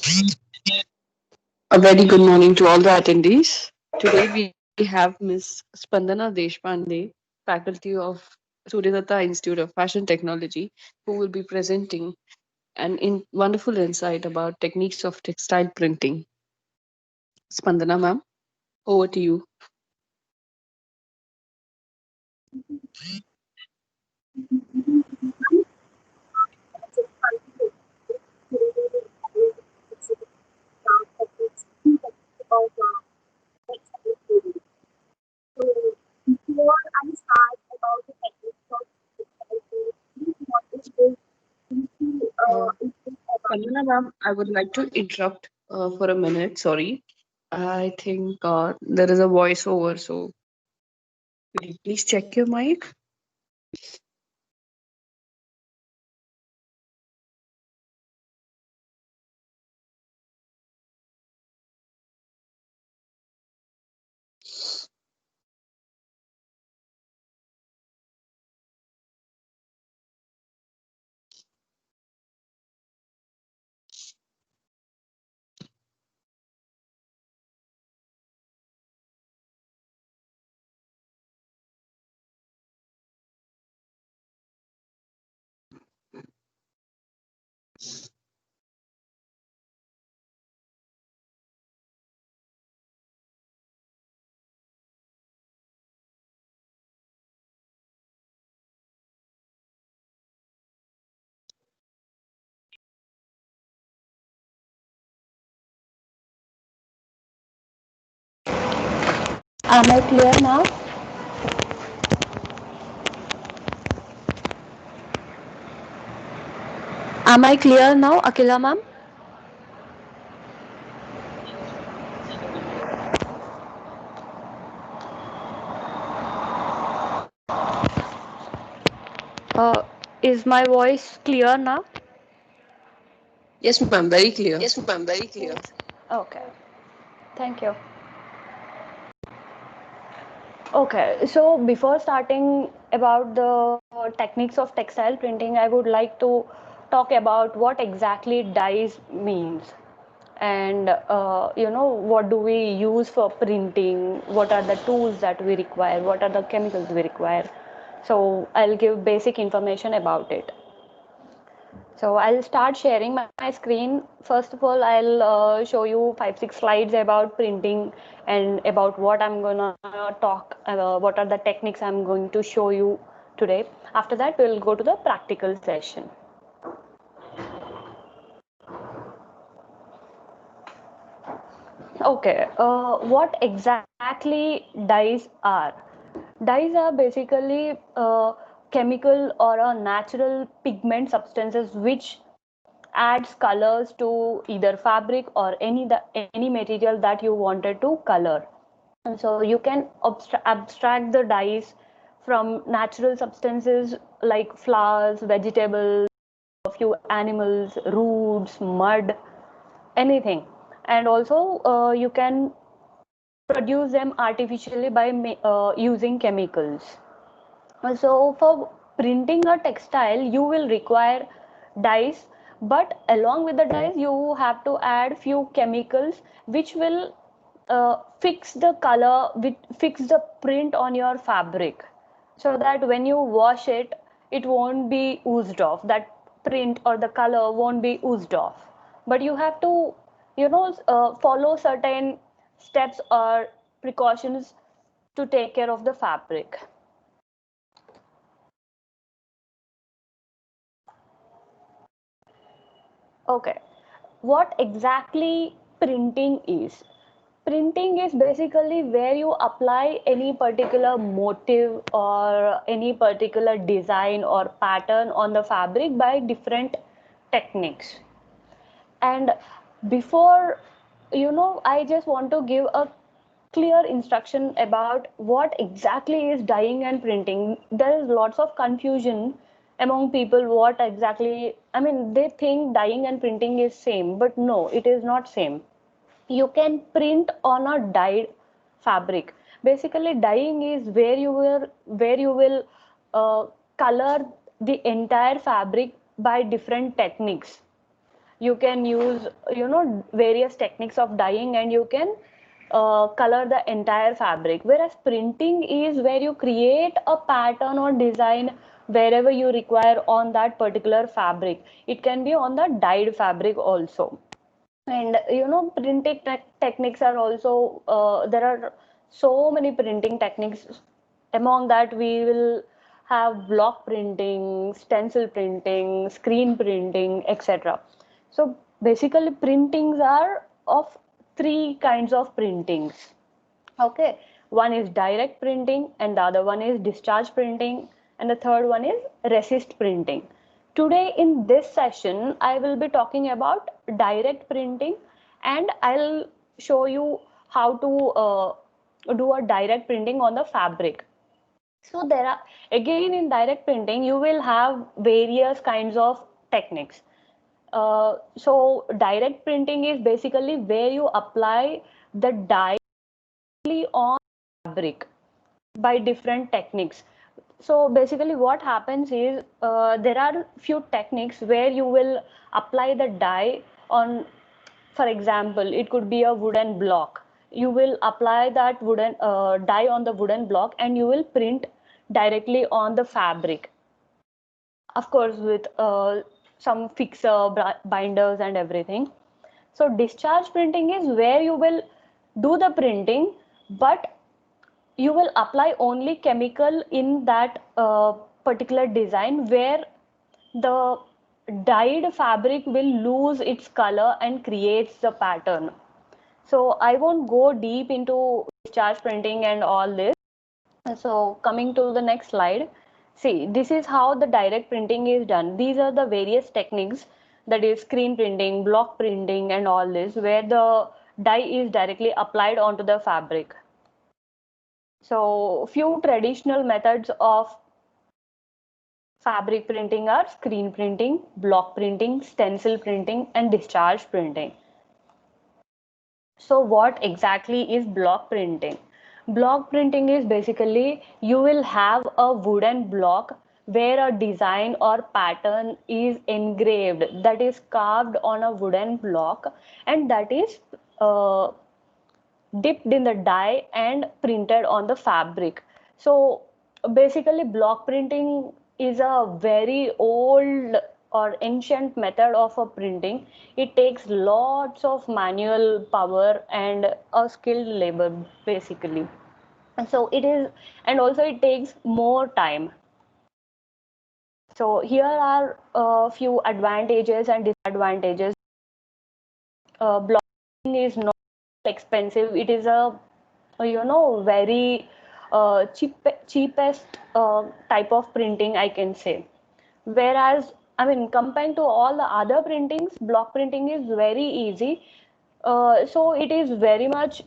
A very good morning to all the attendees. Today we have Ms. Spandana Deshpande, faculty of Suryadatta Institute of Fashion Technology, who will be presenting wonderful insight about techniques of textile printing. Spandana ma'am, over to you. Uh, Spandana ma'am, I would like to interrupt for a minute. Sorry. I think there is a voiceover, so could you please check your mic? Am I clear now? Am I clear now, Akila ma'am? Uh, is my voice clear now? Yes, ma'am, very clear. Yes, ma'am, very clear. Okay, thank you. Okay, so before starting about the techniques of textile printing, I would like to talk about what exactly dyes means. And what do we use for printing, what are the tools that we require, what are the chemicals we require. So I'll give basic information about it. So I'll start sharing my screen. First of all, I'll show you 5 6 slides about printing and about what I'm gonna talk what are the techniques I'm going to show you today. After that, we'll go to the practical session. Okay, what exactly dyes are? Dyes are basically chemical or a natural pigment substances which adds colors to either fabric or any material that you wanted to color. And so you can abstract the dyes from natural substances like flowers, vegetables, a few animals, roots, mud, anything. And also you can produce them artificially by using chemicals. So for printing a textile, you will require dyes, but along with the dyes, you have to add few chemicals which will fix the color, which fix the print on your fabric, so that when you wash it, it won't be oozed off. That print or the color won't be oozed off. But you have to, follow certain steps or precautions to take care of the fabric. Okay, what exactly printing is? Printing is basically where you apply any particular motive or any particular design or pattern on the fabric by different techniques. And before, I just want to give a clear instruction about what exactly is dyeing and printing. There is lots of confusion among people what exactly, I mean, they think dyeing and printing is same, but no, it is not same. You can print on a dyed fabric. Basically, dyeing is where you will color the entire fabric by different techniques. you can use, various techniques of dyeing, and you can color the entire fabric. Whereas printing is where you create a pattern or design wherever you require on that particular fabric. It can be on the dyed fabric also. And printing techniques are also, there are so many printing techniques. Among that, we will have block printing, stencil printing, screen printing, etc. So basically printings are of three kinds of printings. Okay, one is direct printing, and the other one is discharge printing, and the third one is resist printing. Today in this session, I will be talking about direct printing, and I'll show you how to do a direct printing on the fabric. So there are, again, in direct printing, you will have various kinds of techniques. So direct printing is basically where you apply the dye on fabric by different techniques. So basically what happens is, there are few techniques where you will apply the dye on, for example, it could be a wooden block. You will apply that wooden dye on the wooden block, and you will print directly on the fabric, of course with some fixer binders and everything. So discharge printing is where you will do the printing, but you will apply only chemical in that particular design, where the dyed fabric will lose its color and creates the pattern. So I won't go deep into discharge printing and all this. So coming to the next slide, see, this is how the direct printing is done. These are the various techniques, that is screen printing, block printing, and all this, where the dye is directly applied onto the fabric. So few traditional methods of fabric printing are screen printing, block printing, stencil printing, and discharge printing. So what exactly is block printing? Block printing is basically, you will have a wooden block where a design or pattern is engraved, that is carved on a wooden block, and that is dipped in the dye and printed on the fabric. So basically block printing is a very old or ancient method of a printing. It takes lots of manual power and a skilled labor basically. And so it is, and also it takes more time. So here are a few advantages and disadvantages. Blocking is not expensive. It is a very cheapest type of printing, I can say. Whereas, I mean, comparing to all the other printings, block printing is very easy. So it is very much,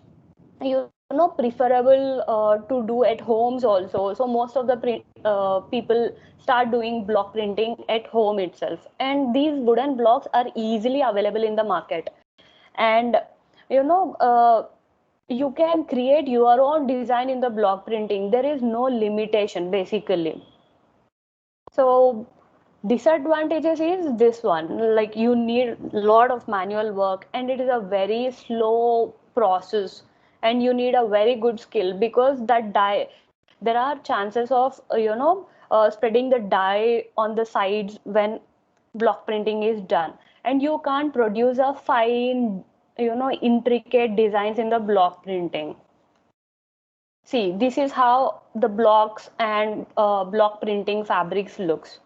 preferable to do at homes also. So most of the people start doing block printing at home itself, and these wooden blocks are easily available in the market. And you know uh, you can create your own design in the block printing. There is no limitation basically. So disadvantages is this one, like you need a lot of manual work, and it is a very slow process, and you need a very good skill, because that dye, there are chances of spreading the dye on the sides when block printing is done, and you can't produce a fine, intricate designs in the block printing. See, this is how the blocks and block printing fabrics looks.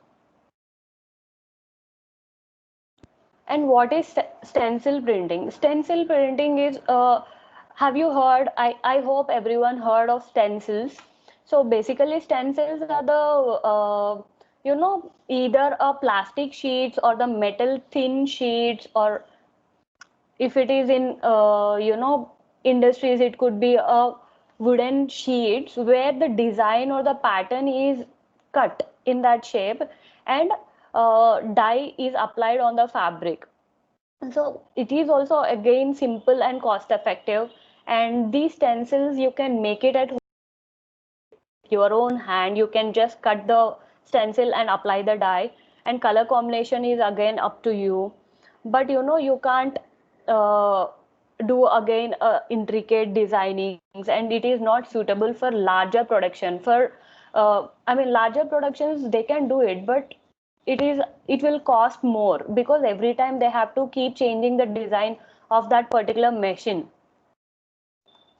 And what is stencil printing? Stencil printing is, have you heard? I hope everyone heard of stencils. So basically, stencils are the, either a plastic sheets or the metal thin sheets, or if it is in, industries, it could be a wooden sheets where the design or the pattern is cut in that shape, and dye is applied on the fabric. So it is also again simple and cost effective, and these stencils you can make it at your own hand. You can just cut the stencil and apply the dye, and color combination is again up to you. but you can't uh, do again intricate designings, and it is not suitable for larger production. For I mean, larger productions they can do it, but it will cost more, because every time they have to keep changing the design of that particular machine.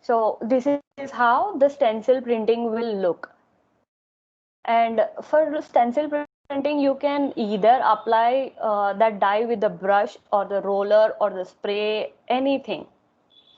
So this is how the stencil printing will look. And for stencil printing, you can either apply that dye with the brush or the roller or the spray, anything.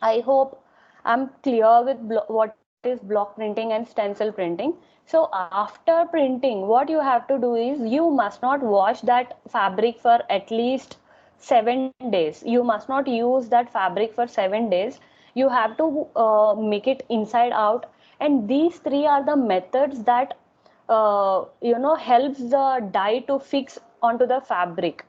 I hope I'm clear with what is block printing and stencil printing. So after printing, what you have to do is you must not wash that fabric for at least 7 days. You must not use that fabric for 7 days. You have to make it inside out. And these three are the methods that helps the dye to fix onto the fabric.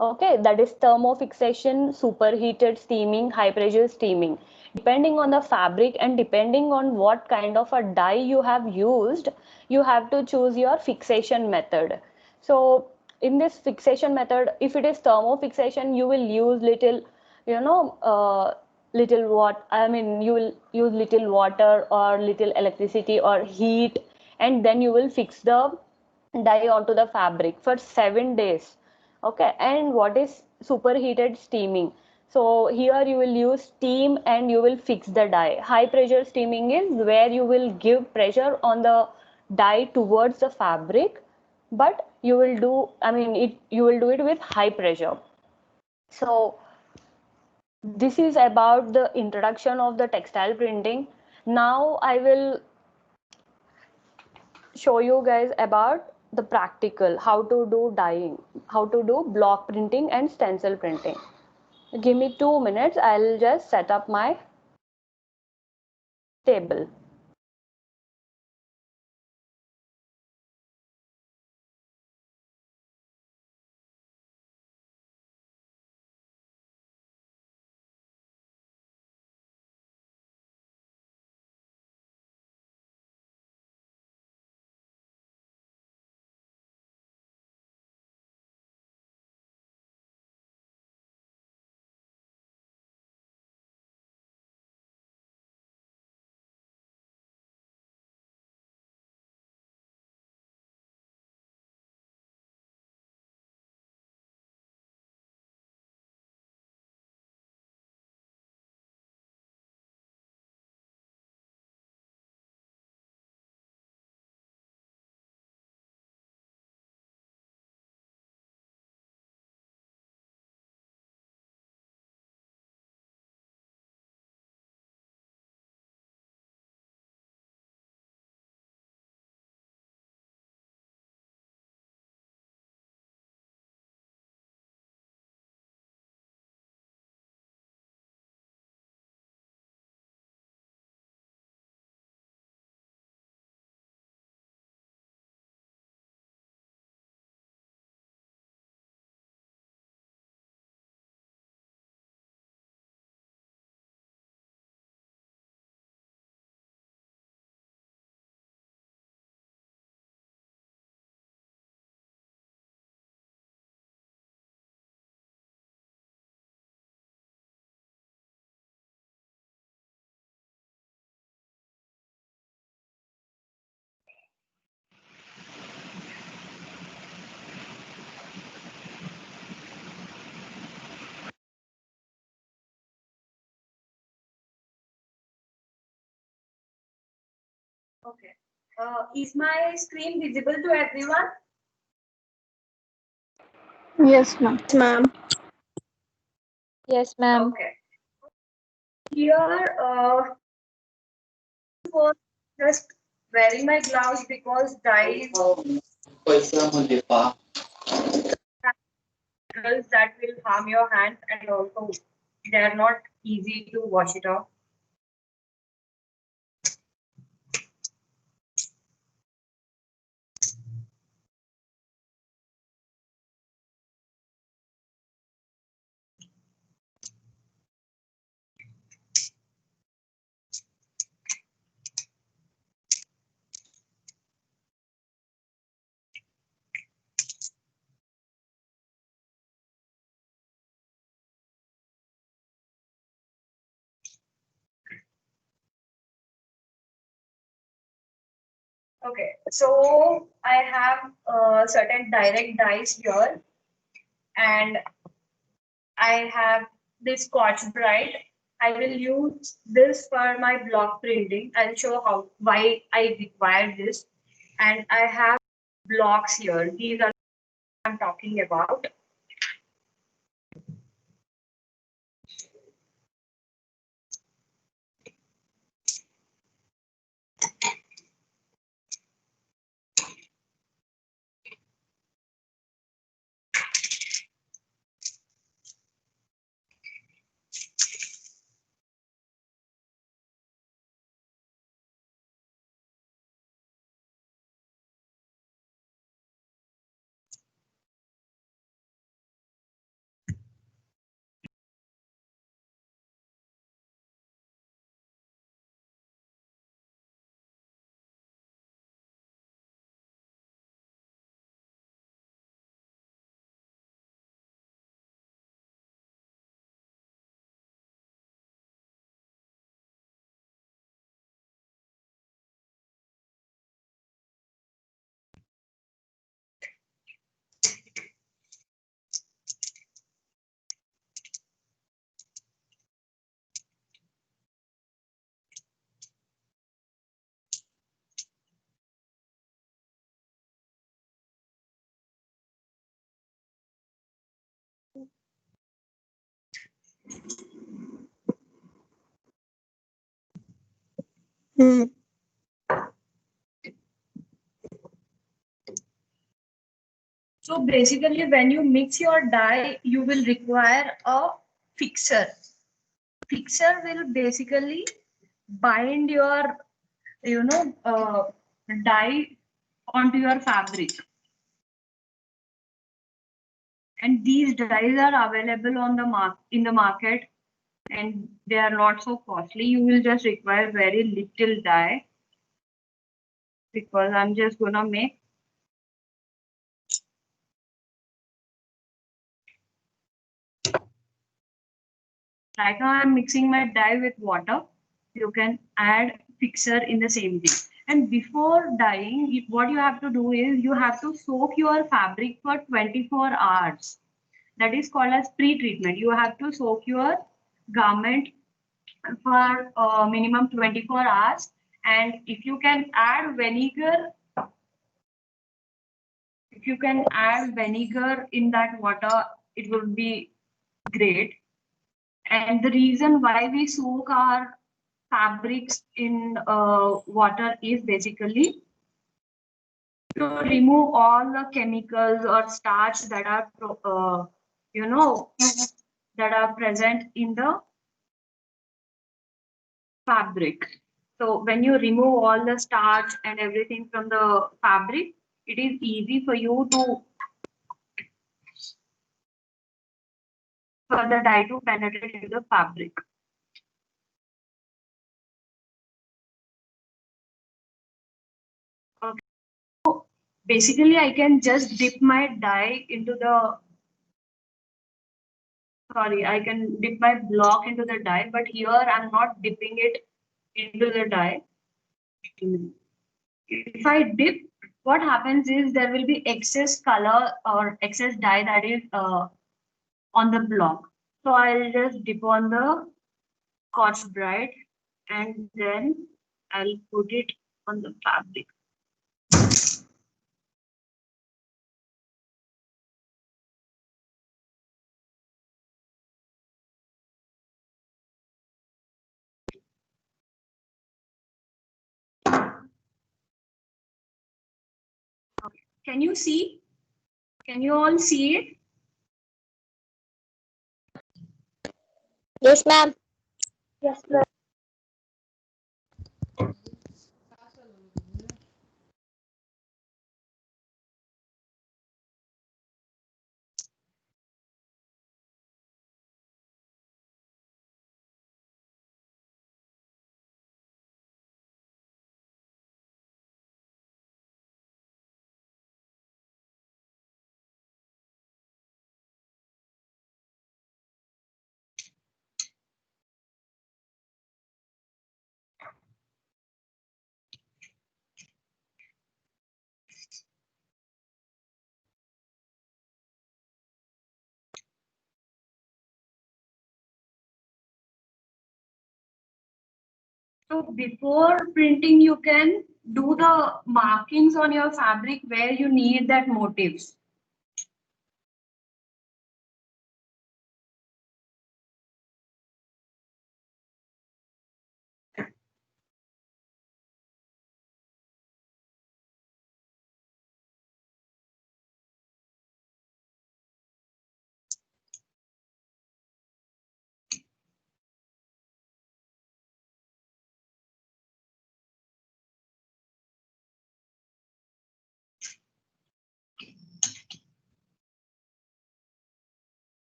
Okay, that is thermofixation, superheated steaming, high pressure steaming. Depending on the fabric and depending on what kind of a dye you have used, you have to choose your fixation method. So in this fixation method, if it is thermofixation, you will use little, you know, little what I mean, you will use little water or little electricity or heat, and then you will fix the dye onto the fabric for 7 days. Okay, and what is superheated steaming? So here you will use steam and you will fix the dye. High pressure steaming is where you will give pressure on the dye towards the fabric, but you will do, I mean, you will do it with high pressure. So this is about the introduction of the textile printing. Now I will show you guys about the practical, how to do dyeing, how to do block printing and stencil printing. Give me 2 minutes, I'll just set up my table. Okay. Is my screen visible to everyone? Yes, ma'am. Yes, ma'am. Okay. Here, for just wearing my gloves because dyes that will harm your hands, and also they are not easy to wash it off. Okay, so I have certain direct dyes here, and I have this Scotch Brite. I will use this for my block printing. I'll show how why I require this. And I have blocks here. These are I'm talking about. So basically, when you mix your dye, you will require a fixer. Fixer will basically bind your, dye onto your fabric. And these dyes are available on the in the market, and they are not so costly. You will just require very little dye, because I'm just gonna make. Right now I'm mixing my dye with water. You can add fixer in the same way. And before dyeing, what you have to do is you have to soak your fabric for 24 hours. That is called as pre-treatment. You have to soak your garment for minimum 24 hours. And if you can add vinegar in that water, it will be great. And the reason why we soak our fabrics in water is basically to remove all the chemicals or starch that are, you know, that are present in the fabric. So when you remove all the starch and everything from the fabric, it is easy for you to for the dye to penetrate into the fabric. Okay. So basically, I can just dip my dye into the sorry, I can dip my block into the dye, but here I'm not dipping it into the dye. If I dip, what happens is there will be excess color or excess dye that is on the block. So I'll just dip on the Scotch Brite and then I'll put it on the fabric. Can you see? Can you all see it? Yes, ma'am. Yes, ma'am. So before printing, you can do the markings on your fabric where you need that motifs.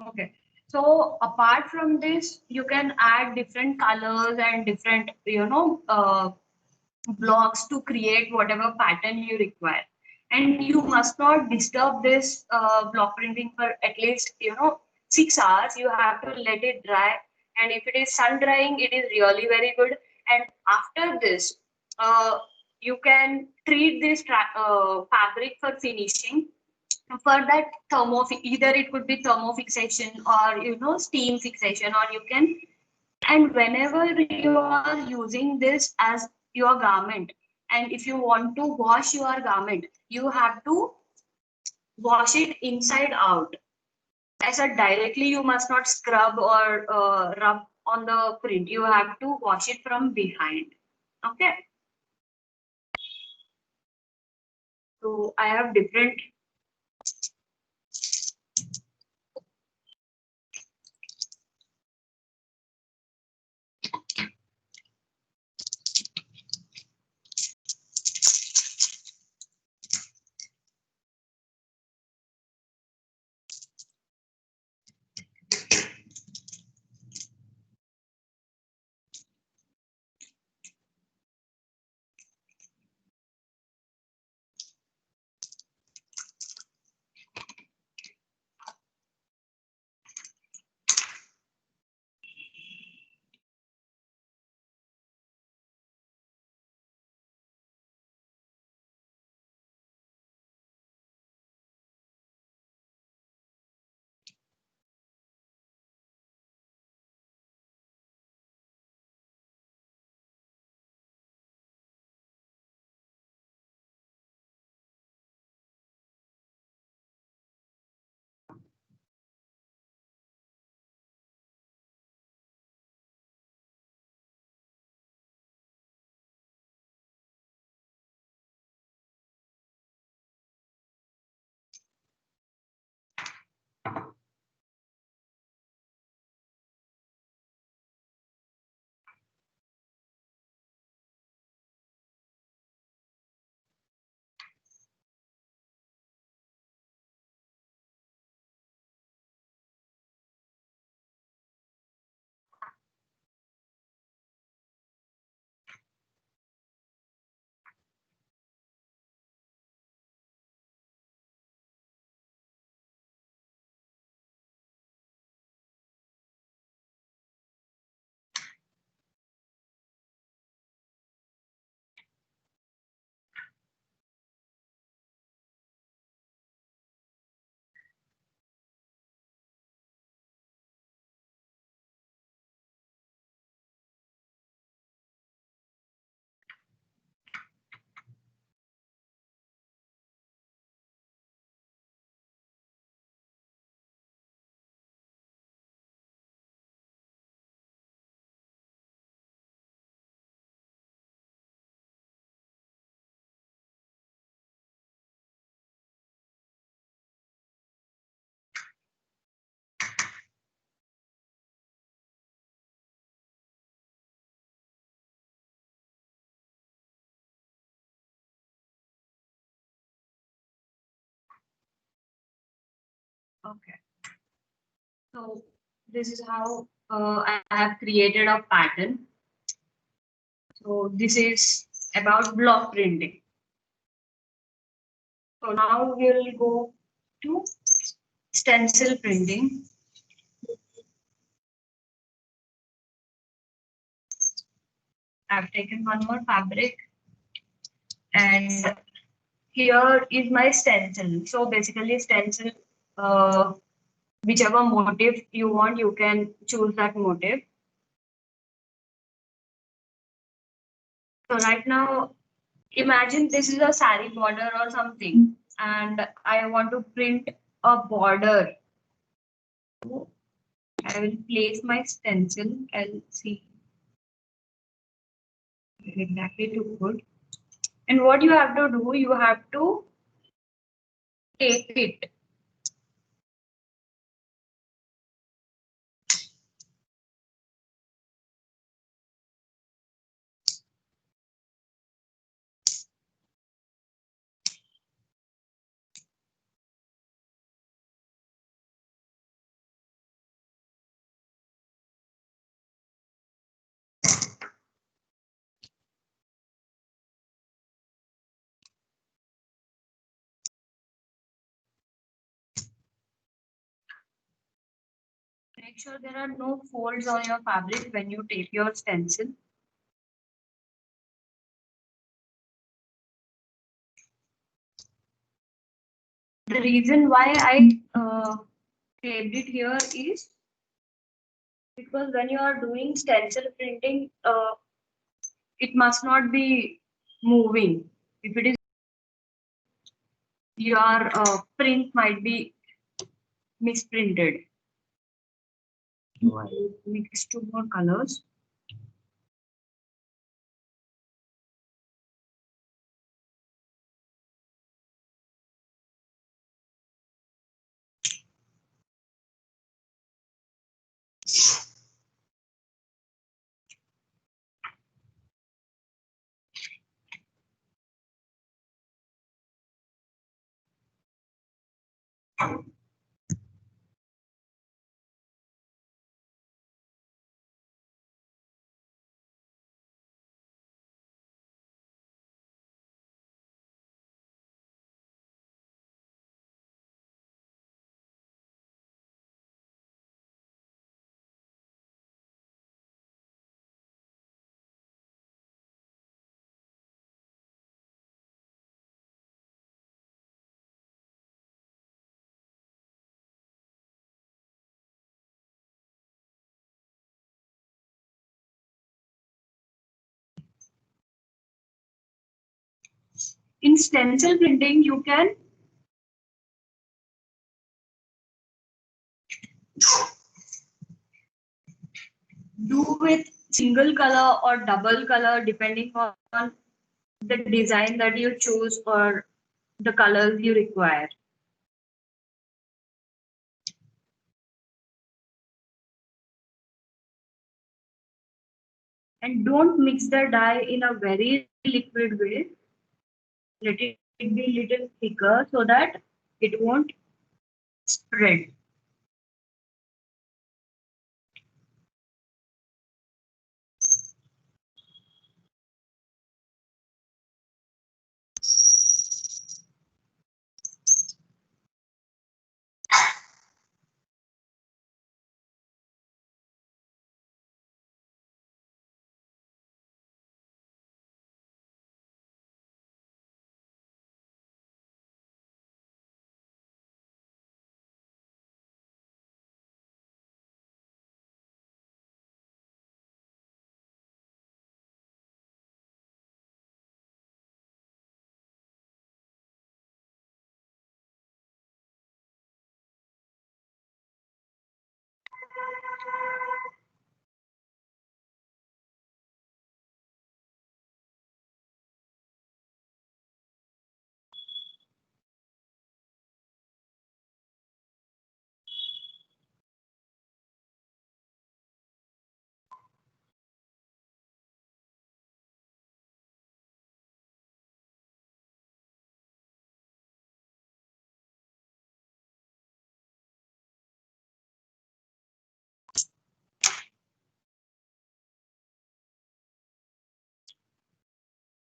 Okay. So apart from this, you can add different colors and different, blocks to create whatever pattern you require. And you must not disturb this block printing for at least, 6 hours. You have to let it dry. And if it is sun drying, it is really very good. And after this, you can treat this fabric for finishing. For that either it could be thermofixation or steam fixation, or you can, and whenever you are using this as your garment, and if you want to wash your garment, you have to wash it inside out. As a directly, you must not scrub or rub on the print. You have to wash it from behind. Okay. So I have different. Okay. So this is how I have created a pattern. So this is about block printing. So now we'll go to stencil printing. I've taken one more fabric and here is my stencil. So basically stencil, whichever motif you want, you can choose that motif. So right now, imagine this is a sari border or something, and I want to print a border. So I will place my stencil. I'll see exactly to put. And what you have to do, you have to tape it. Make sure there are no folds on your fabric when you tape your stencil. The reason why I taped it here is because when you are doing stencil printing, it must not be moving. If it is, your print might be misprinted. So I'll mix two more colors. In stencil printing, you can do with single color or double color depending on the design that you choose or the colors you require. And don't mix the dye in a very liquid way. Let it be a little thicker so that it won't spread.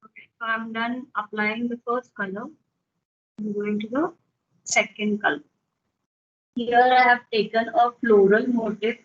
Okay, so I'm done applying the first color. I'm going to the second color. Here I have taken a floral motif.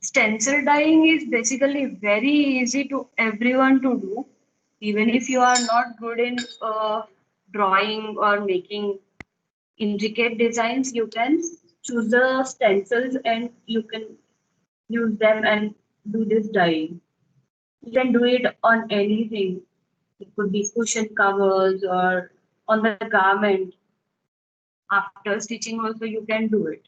Stencil dyeing is basically very easy to everyone to do. Even if you are not good in drawing or making intricate designs, you can choose the stencils and you can use them and do this dyeing. You can do it on anything. It could be cushion covers or on the garment. After stitching also you can do it.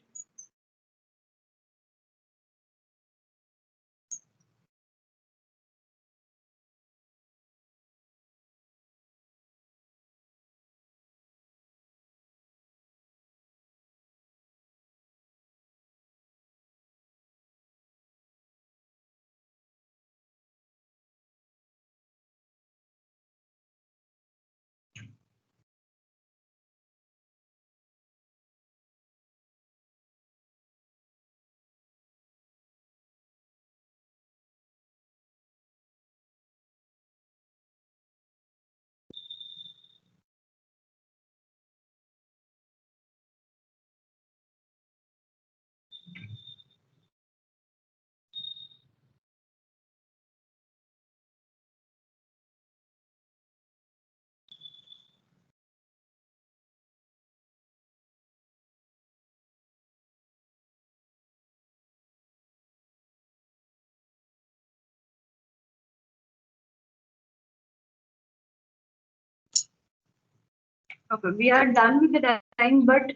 Okay, we are done with the dyeing, but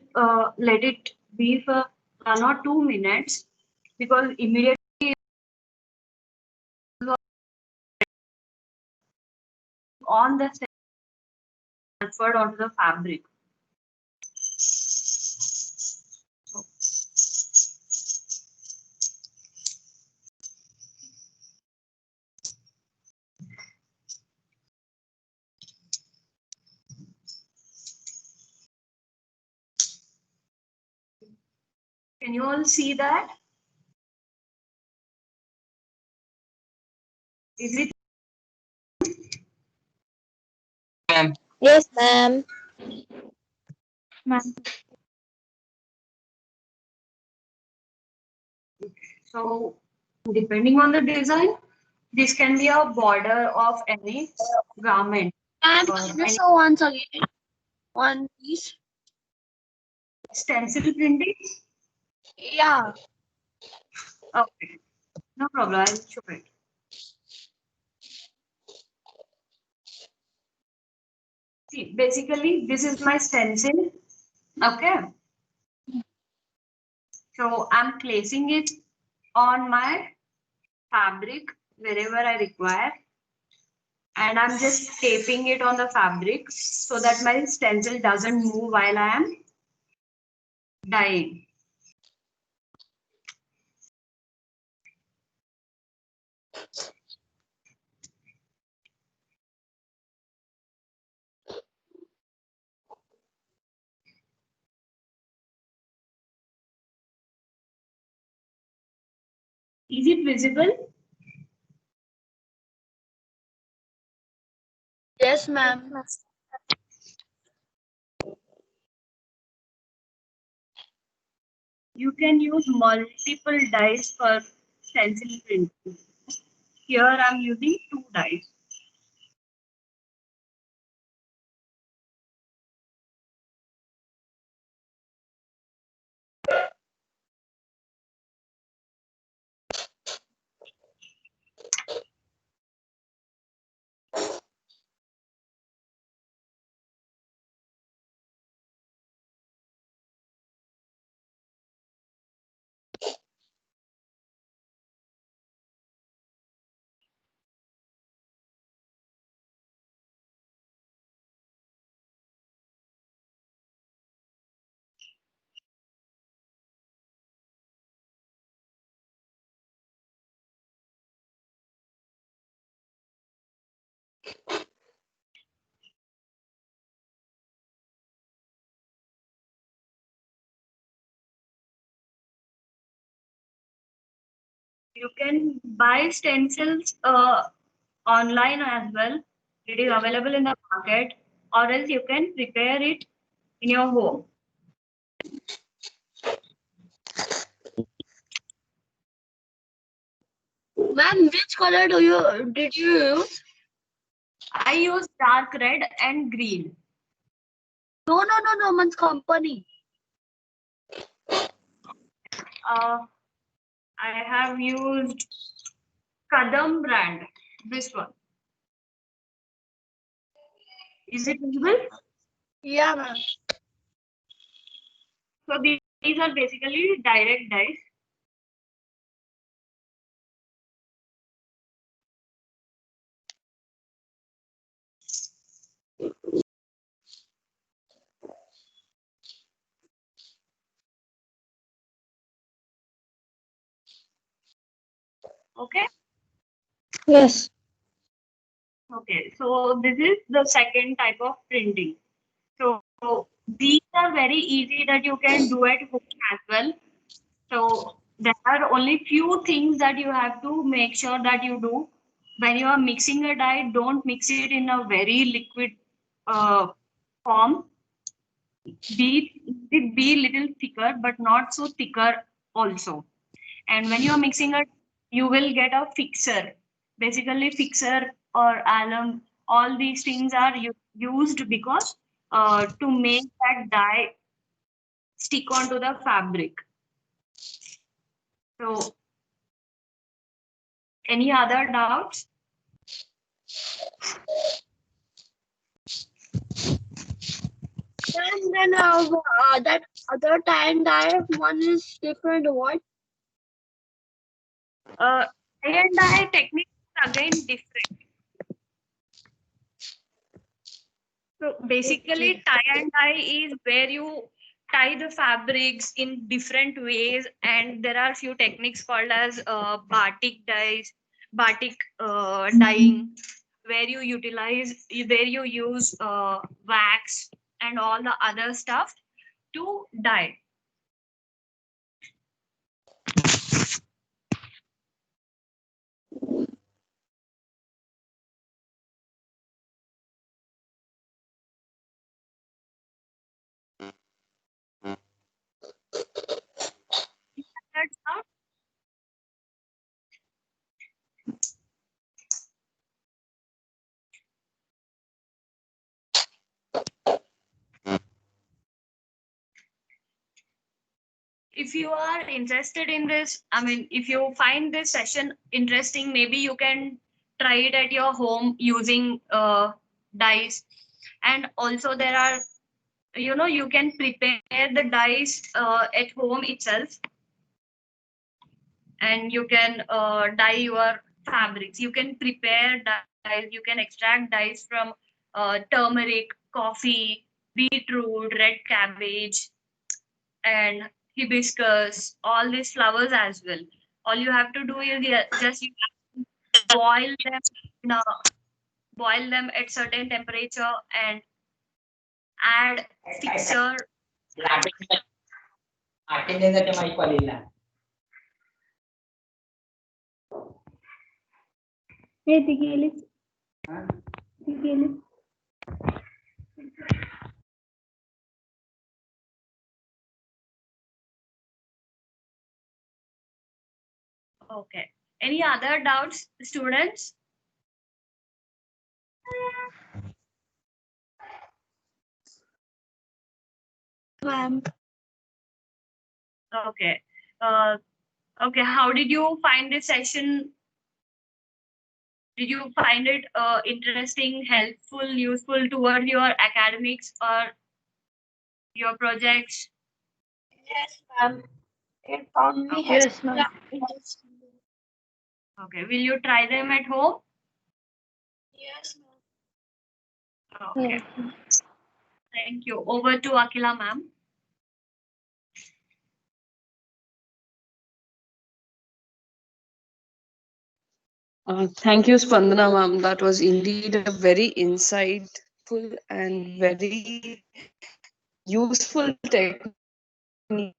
let it be for 1 or 2 minutes because immediately on the transferred onto the fabric. Can you all see that? Is it? Yes, ma'am. So depending on the design, this can be a border of any garment. Ma'am, or can you any show once again? One, please. stencil printing. Yeah. Okay, no problem. I'll show it. See, basically, this is my stencil. Okay. So I'm placing it on my fabric wherever I require. And I'm just taping it on the fabric so that my stencil doesn't move while I am dyeing. Is it visible? Yes, ma'am. You can use multiple dyes for stencil printing. Here I'm using 2 dyes. You can buy stencils online as well. It is available in the market, or else you can prepare it in your home. Ma'am, which color did you use? I use dark red and green. No, man's company. I have used Kadam brand. This one. Is it visible? Yeah, ma'am. So these are basically direct dyes. Okay. Yes. Okay. So this is the second type of printing. So these are very easy that you can do at home as well. So there are only few things that you have to make sure that you do. When you are mixing a dye, don't mix it in a very liquid form. Be little thicker, but not so thicker also. And when you are mixing it, you will get a fixer. Basically, fixer or alum, all these things are used because to make that dye stick onto the fabric. So, any other doubts? And then that other time that one is different. What? Tie and dye technique is again different. So basically, tie and dye is where you tie the fabrics in different ways, and there are few techniques called as batik dyes, batik dyeing, where you use wax and all the other stuff to dye. That's how. If you are interested in this, I mean, if you find this session interesting, maybe you can try it at your home using dyes. And also there are, you can prepare the dyes at home itself, and you can dye your fabrics. You can prepare dyes, you can extract dyes from turmeric, coffee, beetroot, red cabbage, and hibiscus, all these flowers as well. All you have to do is just you boil them in a, boil them at certain temperature and add fixer. Okay. Any other doubts, students? Ma'am. Okay. Okay. How did you find this session? Did you find it interesting, helpful, useful toward your academics or your projects? Yes, ma'am. It found me Yes, ma'am. interesting. Okay. Will you try them at home? Yes, ma'am. Okay. Thank you. Over to Akila, ma'am. Thank you, Spandana ma'am. That was indeed a very insightful and very useful technique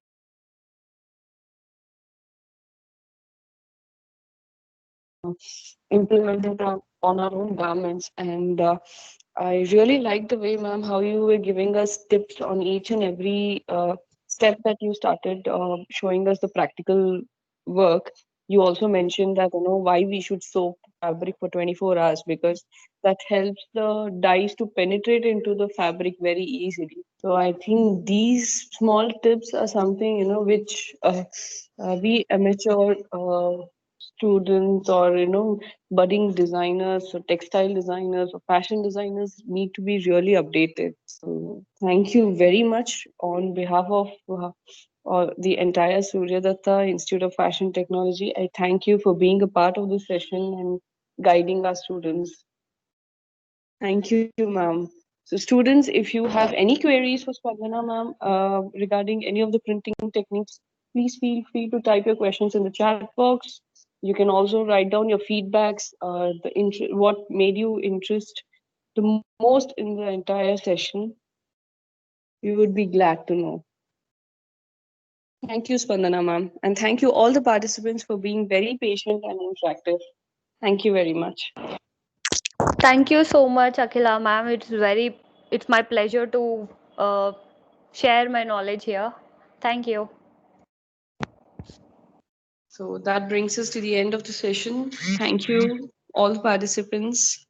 implement it on our own garments. And I really like the way, ma'am, how you were giving us tips on each and every step that you started showing us the practical work. You also mentioned that, why we should soak fabric for 24 hours, because that helps the dyes to penetrate into the fabric very easily. So I think these small tips are something, which we amateur students, or budding designers or textile designers or fashion designers need to be really updated. So thank you very much on behalf of the entire Surya Datta Institute of Fashion Technology. I thank you for being a part of this session and guiding our students. Thank you, ma'am. So students, if you have any queries for Spandana ma'am regarding any of the printing techniques, please feel free to type your questions in the chat box. You can also write down your feedbacks, what made you interest the most in the entire session. We would be glad to know. Thank you, Spandana ma'am. And thank you all the participants for being very patient and interactive. Thank you very much. Thank you so much, Akhila ma'am. It's my pleasure to uh, share my knowledge here. Thank you. So that brings us to the end of the session. Thank you, all the participants.